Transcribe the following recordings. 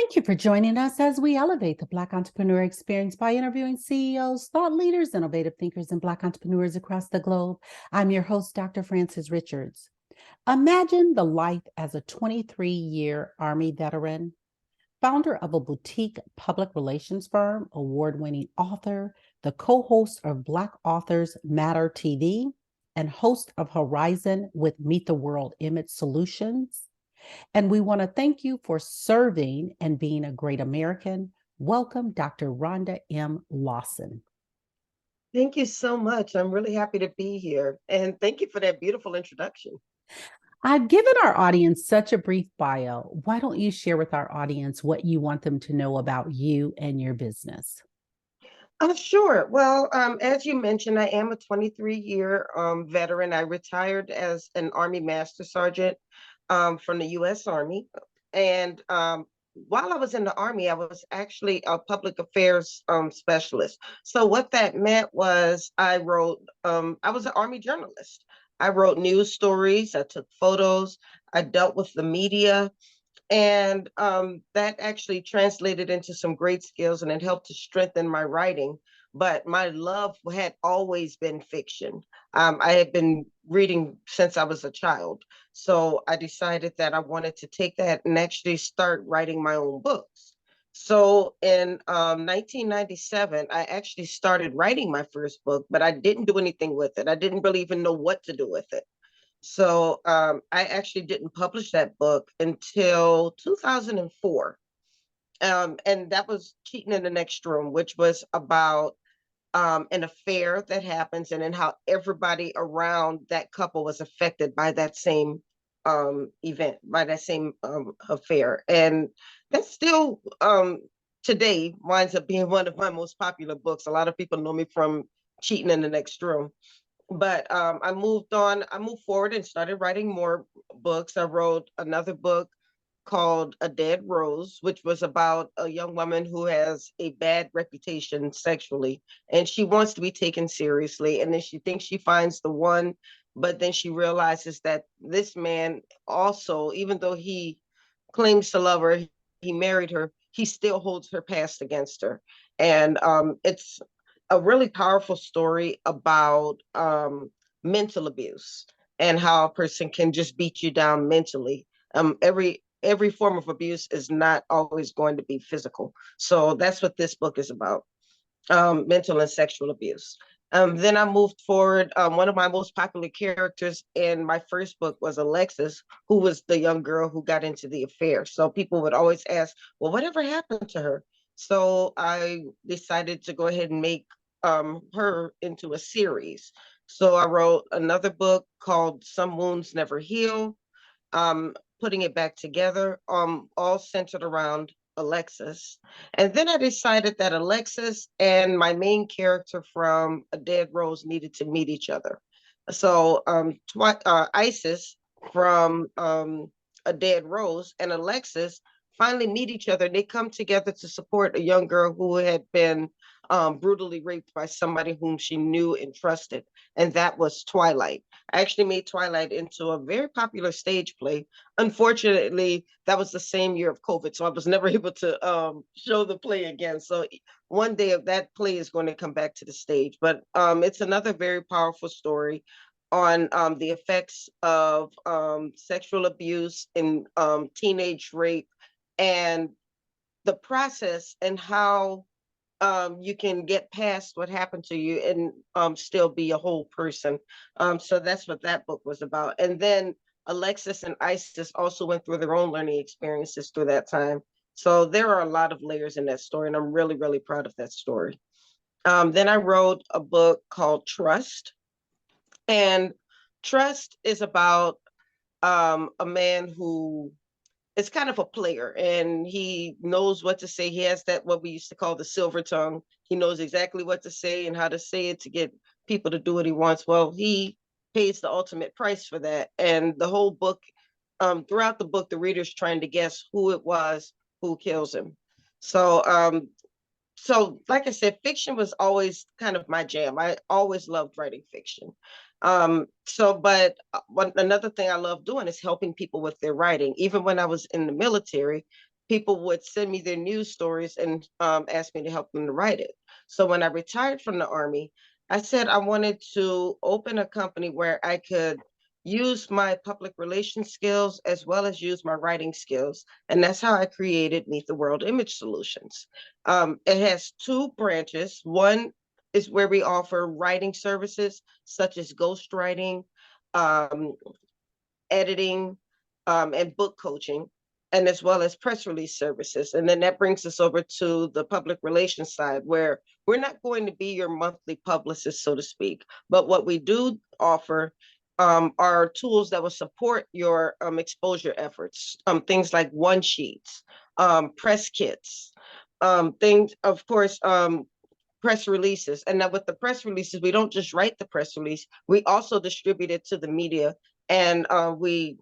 Thank you for joining us as we elevate the Black entrepreneur experience by interviewing CEOs, thought leaders, innovative thinkers, and Black entrepreneurs across the globe. I'm your host, Dr. Frances Richards. Imagine the life as a 23-year Army veteran, founder of a boutique public relations firm, award-winning author, the co-host of Black Authors Matter TV, and host of Horizon with Meet the World Image Solutions. And we want to thank you for serving and being a great American. Welcome, Dr. Rhonda M. Lawson. Thank you so much. I'm really happy to be here. And thank you for that beautiful introduction. I've given our audience such a brief bio. Why don't you share with our audience what you want them to know about you and your business? Sure. Well, as you mentioned, I am a 23-year veteran. I retired as an Army Master Sergeant from the U.S. Army. And while I was in the Army, I was actually a public affairs specialist. So what that meant was I was an Army journalist. I wrote news stories, I took photos, I dealt with the media. And that actually translated into some great skills and it helped to strengthen my writing. But my love had always been fiction. I had been reading since I was a child. So I decided that I wanted to take that and actually start writing my own books. So in 1997, I actually started writing my first book, but I didn't do anything with it. I didn't really even know what to do with it. So I actually didn't publish that book until 2004. And that was Cheating in the Next Room, which was about an affair that happens and then how everybody around that couple was affected by that same event, by that same affair. And that still today winds up being one of my most popular books. A lot of people know me from Cheating in the Next Room. But I moved forward and started writing more books. I wrote another book called A Dead Rose, which was about a young woman who has a bad reputation sexually, and she wants to be taken seriously. And then she thinks she finds the one, but then she realizes that this man also, even though he claims to love her, he married her, he still holds her past against her. And it's a really powerful story about mental abuse and how a person can just beat you down mentally. Every form of abuse is not always going to be physical. So that's what this book is about, mental and sexual abuse. Then I moved forward. One of my most popular characters in my first book was Alexis, who was the young girl who got into the affair. So people would always ask, well, whatever happened to her? So I decided to go ahead and make her into a series. So I wrote another book called Some Wounds Never Heal, putting it back together, all centered around Alexis. And then I decided that Alexis and my main character from A Dead Rose needed to meet each other. So Isis from A Dead Rose and Alexis finally meet each other. They come together to support a young girl who had been brutally raped by somebody whom she knew and trusted. And that was Twilight. I actually made Twilight into a very popular stage play. Unfortunately, that was the same year of COVID, so I was never able to show the play again. So one day that play is going to come back to the stage. But it's another very powerful story on the effects of sexual abuse and teenage rape and the process and how you can get past what happened to you and still be a whole person. So that's what that book was about. And then Alexis and Isis also went through their own learning experiences through that time. So there are a lot of layers in that story, and I'm really, really proud of that story. Then I wrote a book called Trust. And Trust is about a man who is kind of a player and he knows what to say. He has that, what we used to call the silver tongue. He knows exactly what to say and how to say it to get people to do what he wants. Well, he pays the ultimate price for that. And the whole book, throughout the book, the reader's trying to guess who it was who kills him. So, like I said, fiction was always kind of my jam. I always loved writing fiction. But another thing I love doing is helping people with their writing. Even when I was in the military, people would send me their news stories and ask me to help them to write it. So when I retired from the Army, I said I wanted to open a company where I could use my public relations skills as well as use my writing skills. And that's how I created Meet the World Image Solutions. It has two branches. One is where we offer writing services such as ghostwriting, um, editing, and book coaching, and as well as press release services. And then that brings us over to the public relations side, where we're not going to be your monthly publicist, so to speak. But what we do offer are tools that will support your exposure efforts, things like one sheets, press kits, things, of course, press releases. And now with the press releases, we don't just write the press release, we also distribute it to the media, and we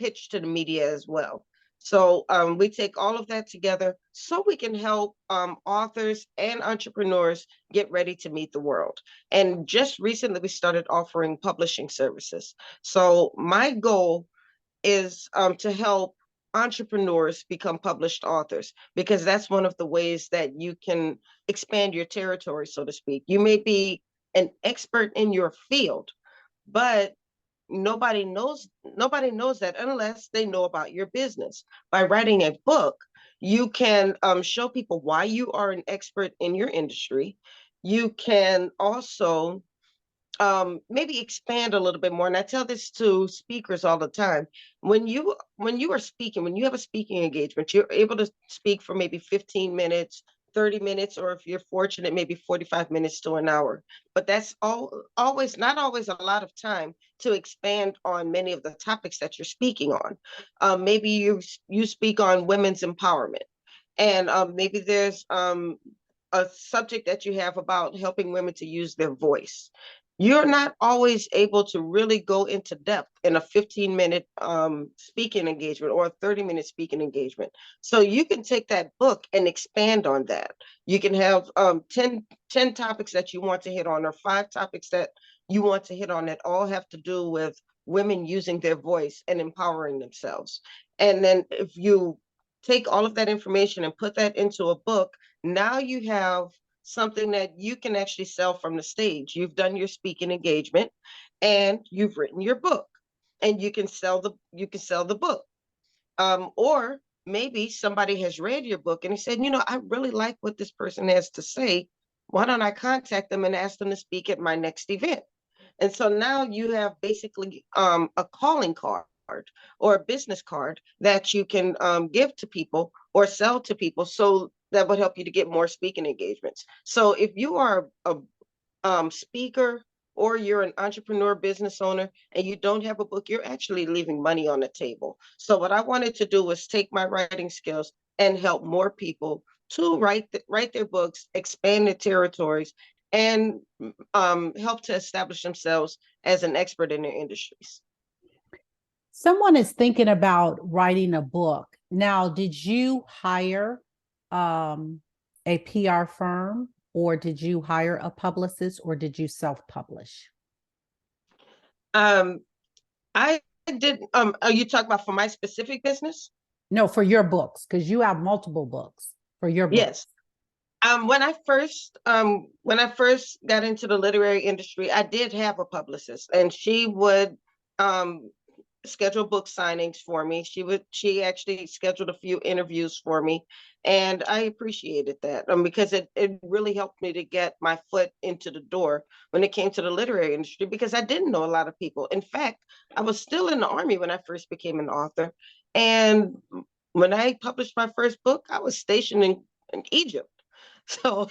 pitch to the media as well. So we take all of that together so we can help authors and entrepreneurs get ready to meet the world. And just recently, we started offering publishing services. So my goal is to help entrepreneurs become published authors, because that's one of the ways that you can expand your territory, so to speak. You may be an expert in your field, but nobody knows that unless they know about your business. By writing a book, you can show people why you are an expert in your industry. You can also maybe expand a little bit more. And I tell this to speakers all the time. When you are speaking, when you have a speaking engagement, you're able to speak for maybe 15 minutes, 30 minutes, or if you're fortunate, maybe 45 minutes to an hour. But that's always not always a lot of time to expand on many of the topics that you're speaking on. Maybe you speak on women's empowerment, and maybe there's a subject that you have about helping women to use their voice. You're not always able to really go into depth in a 15-minute speaking engagement or a 30-minute speaking engagement. So you can take that book and expand on that. You can have 10 topics that you want to hit on, or 5 topics that you want to hit on, that all have to do with women using their voice and empowering themselves. And then if you take all of that information and put that into a book, now you have something that you can actually sell from the stage. You've done your speaking engagement and you've written your book, and you can sell the book. Or maybe somebody has read your book and he said, I really like what this person has to say. Why don't I contact them and ask them to speak at my next event? And so now you have basically a calling card or a business card that you can give to people or sell to people. So that would help you to get more speaking engagements. So if you are a speaker, or you're an entrepreneur business owner and you don't have a book, you're actually leaving money on the table. So what I wanted to do was take my writing skills and help more people to write their books, expand their territories, and help to establish themselves as an expert in their industries. Someone is thinking about writing a book. Now, did you hire a PR firm, or did you hire a publicist, or did you self-publish? Um, I did. Are you talking about for my specific business? No, for your books, because you have multiple books for your books. Yes. When I first got into the literary industry, I did have a publicist, and she would um schedule book signings for me. She actually scheduled a few interviews for me, and I appreciated that because it really helped me to get my foot into the door when it came to the literary industry, because I didn't know a lot of people. In fact, I was still in the Army when I first became an author, and when I published my first book, I was stationed in Egypt. So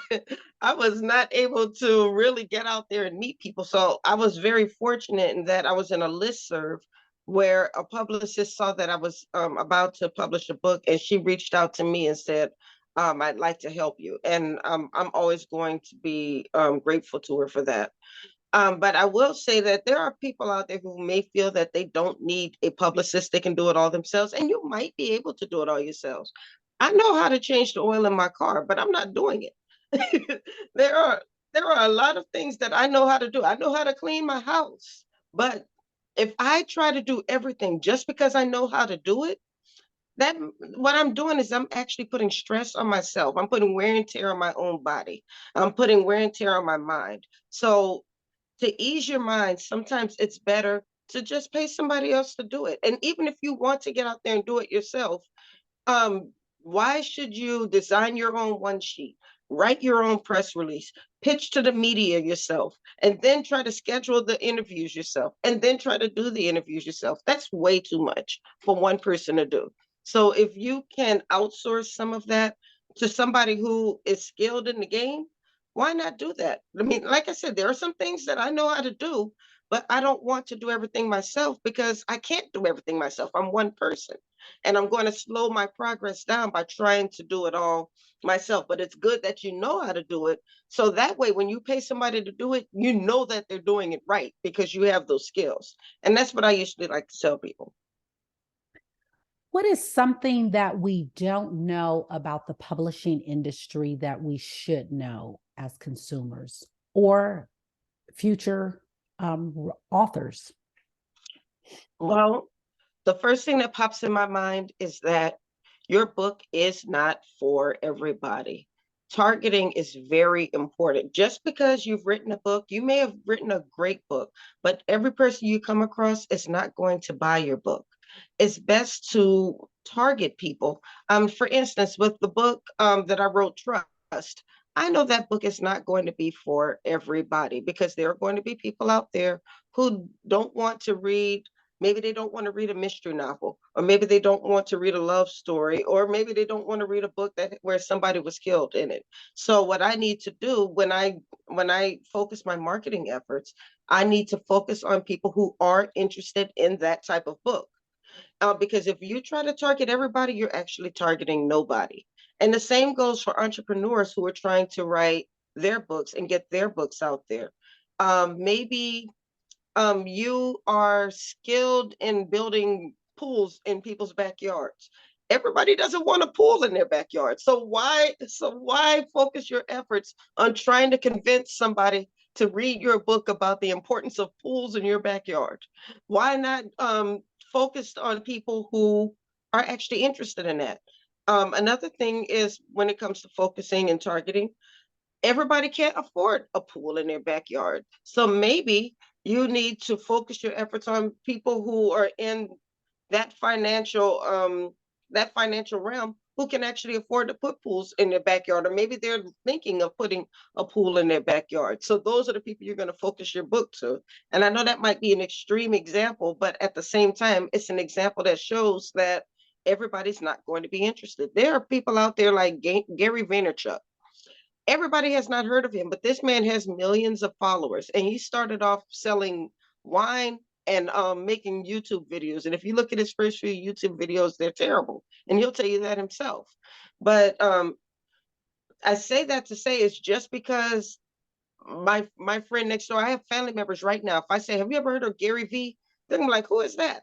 I was not able to really get out there and meet people. So I was very fortunate in that I was in a listserv where a publicist saw that I was about to publish a book, and she reached out to me and said, I'd like to help you. And I'm always going to be grateful to her for that. But I will say that there are people out there who may feel that they don't need a publicist. They can do it all themselves, and you might be able to do it all yourselves. I know how to change the oil in my car, but I'm not doing it. there are there are a lot of things that I know how to do. I know how to clean my house, but if I try to do everything just because I know how to do it, that what I'm doing is I'm actually putting stress on myself. I'm putting wear and tear on my own body. I'm putting wear and tear on my mind. So to ease your mind, sometimes it's better to just pay somebody else to do it. And even if you want to get out there and do it yourself, um, why should you design your own one sheet, write your own press release, pitch to the media yourself, and then try to schedule the interviews yourself, and then try to do the interviews yourself? That's way too much for one person to do. So if you can outsource some of that to somebody who is skilled in the game, why not do that? I mean, like I said, there are some things that I know how to do, but I don't want to do everything myself because I can't do everything myself. I'm one person, and I'm going to slow my progress down by trying to do it all myself. But it's good that you know how to do it. So that way, when you pay somebody to do it, you know that they're doing it right because you have those skills. And that's what I usually like to tell people. What is something that we don't know about the publishing industry that we should know as consumers or future authors? Well, the first thing that pops in my mind is that your book is not for everybody. Targeting is very important. Just because you've written a book, you may have written a great book, but every person you come across is not going to buy your book. It's best to target people. For instance, with the book that I wrote, Trust, I know that book is not going to be for everybody because there are going to be people out there who don't want to read. Maybe they don't want to read a mystery novel, or maybe they don't want to read a love story, or maybe they don't want to read a book that where somebody was killed in it. So what I need to do when I focus my marketing efforts, I need to focus on people who are interested in that type of book. Because if you try to target everybody, you're actually targeting nobody. And the same goes for entrepreneurs who are trying to write their books and get their books out there. Maybe you are skilled in building pools in people's backyards. Everybody doesn't want a pool in their backyard. So why focus your efforts on trying to convince somebody to read your book about the importance of pools in your backyard? Why not focus on people who are actually interested in that? Another thing is when it comes to focusing and targeting, everybody can't afford a pool in their backyard. So maybe you need to focus your efforts on people who are in that financial realm who can actually afford to put pools in their backyard, or maybe they're thinking of putting a pool in their backyard. So those are the people you're going to focus your book to. And I know that might be an extreme example, but at the same time, it's an example that shows that everybody's not going to be interested. There are people out there like Gary Vaynerchuk. Everybody has not heard of him, but this man has millions of followers, and he started off selling wine and making YouTube videos. And if you look at his first few YouTube videos, they're terrible, and he'll tell you that himself. But I say that to say it's just because my friend next door, I have family members right now. If I say, "Have you ever heard of Gary V?" They're gonna be like, "Who is that?"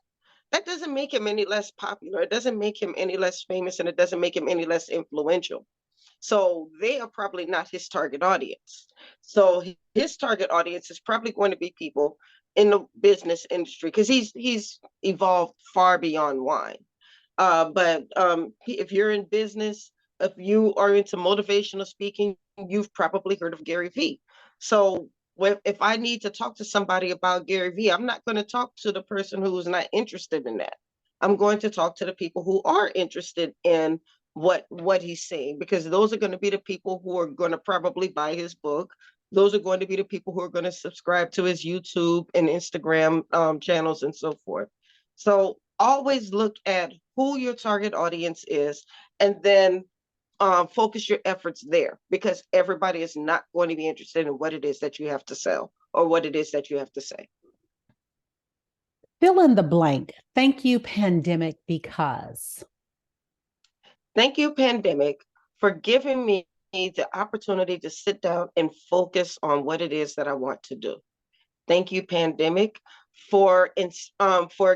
That doesn't make him any less popular. It doesn't make him any less famous, and it doesn't make him any less influential. So they are probably not his target audience. So his target audience is probably going to be people in the business industry because he's evolved far beyond wine. But if you're in business, if you are into motivational speaking, you've probably heard of Gary Vee. So if I need to talk to somebody about Gary Vee, I'm not going to talk to the person who's not interested in that. I'm going to talk to the people who are interested in what he's saying, because those are going to be the people who are going to probably buy his book. Those are going to be the people who are going to subscribe to his YouTube and Instagram channels and so forth. So always look at who your target audience is, and then focus your efforts there, because everybody is not going to be interested in what it is that you have to sell or what it is that you have to say. Fill in the blank. Thank you, pandemic, because. Thank you, pandemic, for giving me the opportunity to sit down and focus on what it is that I want to do. Thank you, pandemic, for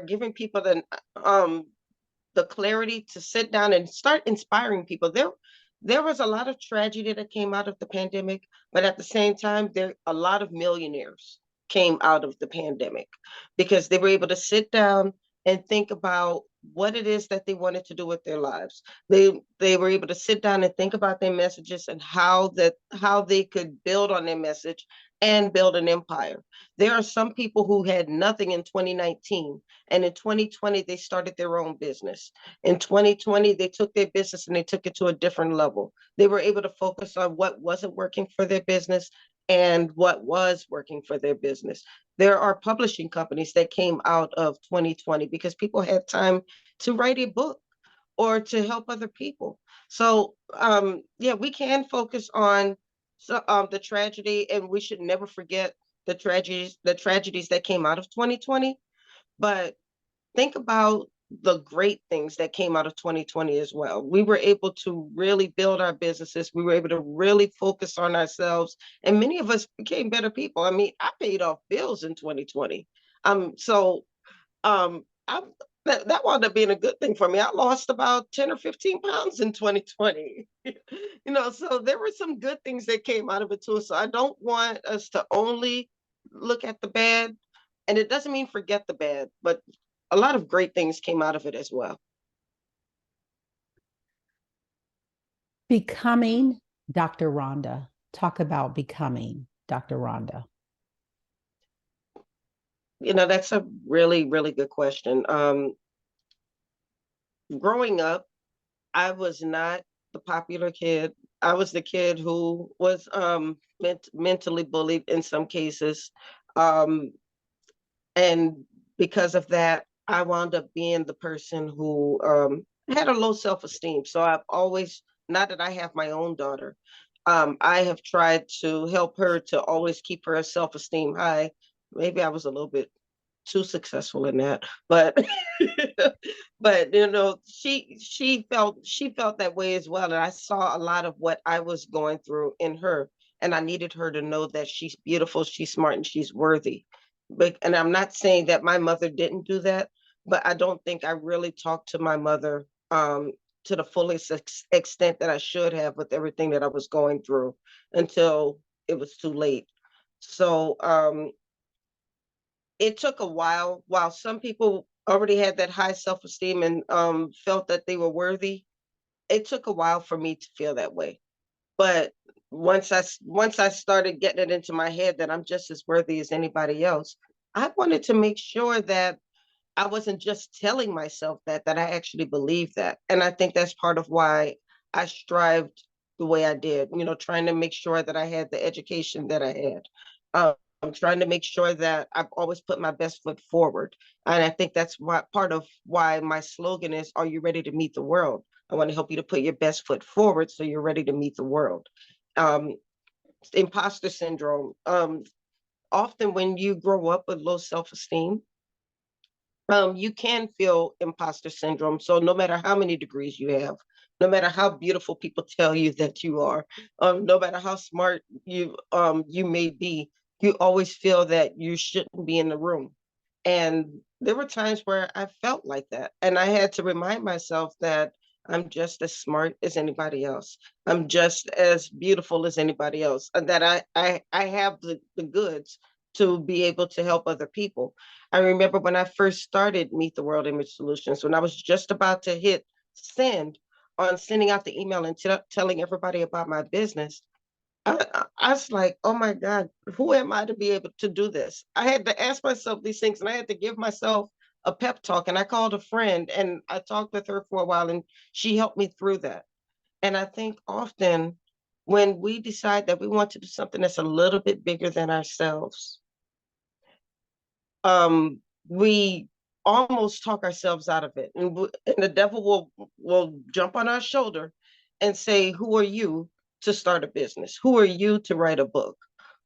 giving people the clarity to sit down and start inspiring people. There was a lot of tragedy that came out of the pandemic, but at the same time, there a lot of millionaires came out of the pandemic because they were able to sit down and think about what it is that they wanted to do with their lives. They were able to sit down and think about their messages and how they could build on their message and build an empire. There are some people who had nothing in 2019, and in 2020 they started their own business. In 2020 they took their business and they took it to a different level. They were able to focus on what wasn't working for their business and what was working for their business. There are publishing companies that came out of 2020 because people had time to write a book or to help other people. So yeah, we can focus on the tragedy, and we should never forget the tragedies that came out of 2020. But think about the great things that came out of 2020 as well. We were able to really build our businesses. We were able to really focus on ourselves. And many of us became better people. I mean, I paid off bills in 2020. So I, that wound up being a good thing for me. I lost about 10 or 15 pounds in 2020. So there were some good things that came out of it too. So I don't want us to only look at the bad. And it doesn't mean forget the bad, but a lot of great things came out of it as well. Becoming Dr. Rhonda. Talk about becoming Dr. Rhonda. That's a really, really good question. Growing up, I was not the popular kid. I was the kid who was mentally bullied in some cases. Um, and because of that, I wound up being the person who had a low self-esteem. So I've always, now that I have my own daughter, I have tried to help her to always keep her self-esteem high. Maybe I was a little bit too successful in that, but but she felt that way as well, and I saw a lot of what I was going through in her, and I needed her to know that she's beautiful, she's smart, and she's worthy. But and I'm not saying that my mother didn't do that, but I don't think I really talked to my mother to the fullest extent that I should have with everything that I was going through until it was too late. So it took a while some people already had that high self-esteem and felt that they were worthy. It took a while for me to feel that way, but once I started getting it into my head that I'm just as worthy as anybody else, I wanted to make sure that I wasn't just telling myself that I actually believe that. And I think that's part of why I strived the way I did, trying to make sure that I had the education that I had. I'm trying to make sure that I've always put my best foot forward. And I think that's why part of why my slogan is, are you ready to meet the world? I want to help you to put your best foot forward so you're ready to meet the world. Um, Imposter syndrome. Often when you grow up with low self-esteem, you can feel imposter syndrome. So no matter how many degrees you have, no matter how beautiful people tell you that you are, no matter how smart you may be, you always feel that you shouldn't be in the room. And there were times where I felt like that, and I had to remind myself that I'm just as smart as anybody else. I'm just as beautiful as anybody else, and that I have the goods to be able to help other people. I remember when I first started Meet the World Image Solutions, when I was just about to hit send on sending out the email and telling everybody about my business, I was like, oh my God, who am I to be able to do this? I had to ask myself these things, and I had to give myself a pep talk. And I called a friend and I talked with her for a while, and she helped me through that. And I think often when we decide that we want to do something that's a little bit bigger than ourselves, we almost talk ourselves out of it, and the devil will jump on our shoulder and say, who are you to start a business? Who are you to write a book?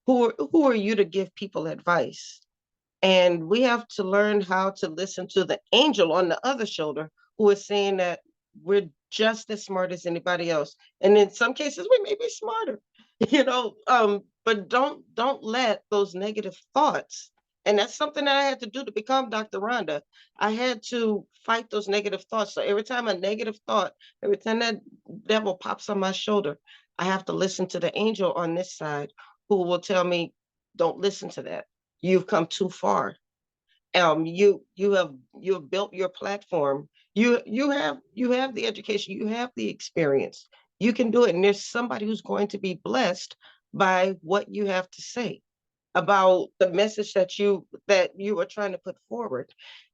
Who are you to give people advice? And we have to learn how to listen to the angel on the other shoulder who is saying that we're just as smart as anybody else. And in some cases, we may be smarter, but don't let those negative thoughts. And that's something that I had to do to become Dr. Rhonda. I had to fight those negative thoughts. So every time a negative thought, every time that devil pops on my shoulder, I have to listen to the angel on this side who will tell me, don't listen to that. You've come too far. You have built your platform. You have the education, you have the experience. You can do it, and there's somebody who's going to be blessed by what you have to say about the message that you are trying to put forward.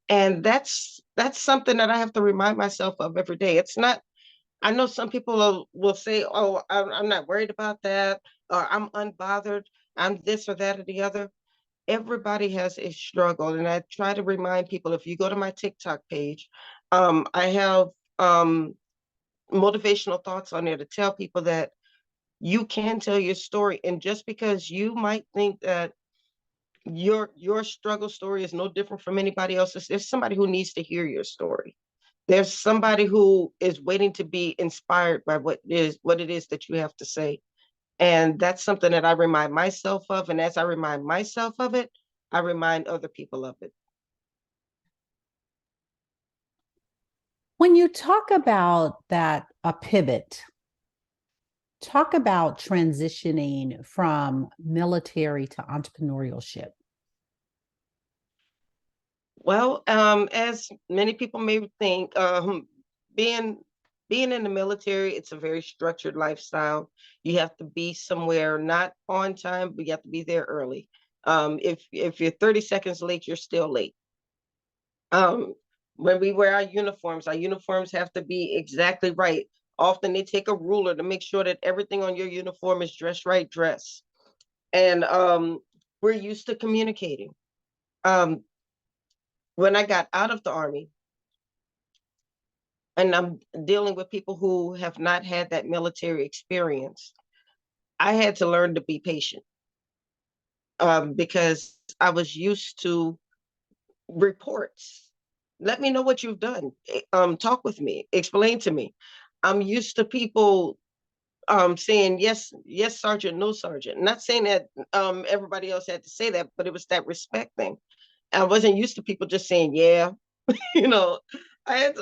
And that's something that I have to remind myself of every day. It's not. I know some people will say, "Oh, I'm not worried about that," or "I'm unbothered. I'm this or that or the other." Everybody has a struggle, and I try to remind people, if you go to my TikTok page, I have motivational thoughts on there to tell people that you can tell your story. And just because you might think that your struggle story is no different from anybody else's, there's somebody who needs to hear your story. There's somebody who is waiting to be inspired by what it is that you have to say. And that's something that I remind myself of. And as I remind myself of it, I remind other people of it. When you talk about that, a pivot, talk about transitioning from military to entrepreneurship. Well, as many people may think, being being in the military, it's a very structured lifestyle. You have to be somewhere not on time, but you have to be there early. If you're 30 seconds late, you're still late. Um, when we wear our uniforms have to be exactly right. Often they take a ruler to make sure that everything on your uniform is dress right dress. And we're used to communicating. Um, when I got out of the Army, and I'm dealing with people who have not had that military experience, I had to learn to be patient, because I was used to reports. Let me know what you've done. Talk with me. Explain to me. I'm used to people saying yes, yes, sergeant, no, sergeant. Not saying that everybody else had to say that, but it was that respect thing. I wasn't used to people just saying yeah. you know, I had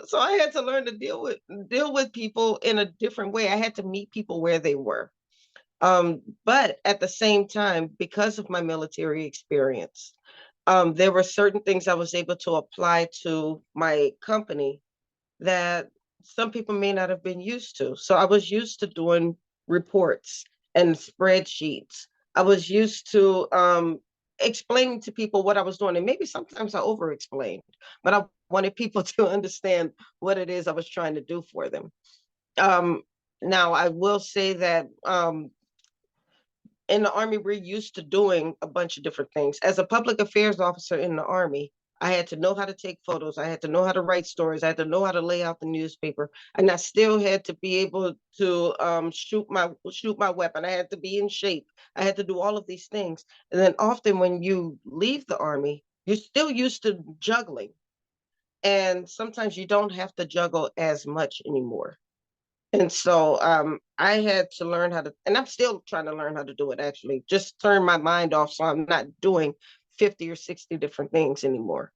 to learn to deal with people in a different way. I had to meet people where they were. But at the same time, because of my military experience, there were certain things I was able to apply to my company that some people may not have been used to. So I was used to doing reports and spreadsheets. I was used to explaining to people what I was doing. And maybe sometimes I over explained, but I wanted people to understand what it is I was trying to do for them. Um, Now, I will say that in the Army, we're used to doing a bunch of different things. As a public affairs officer in the Army, I had to know how to take photos. I had to know how to write stories. I had to know how to lay out the newspaper, and I still had to be able to shoot my weapon. I had to be in shape. I had to do all of these things. And then often when you leave the Army, you're still used to juggling, and sometimes you don't have to juggle as much anymore. And so I had to learn how to, and I'm still trying to learn how to do it actually, just turn my mind off so I'm not doing 50 or 60 different things anymore.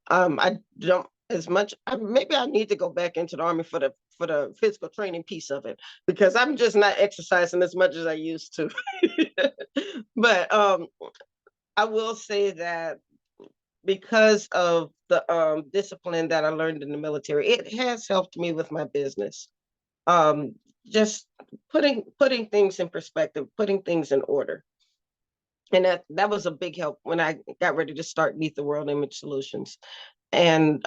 I don't as much, maybe I need to go back into the Army for the physical training piece of it, because I'm just not exercising as much as I used to. But I will say that because of the discipline that I learned in the military, it has helped me with my business. um just putting things in perspective, putting things in order. And that was a big help when I got ready to start Meet the World Image Solutions. And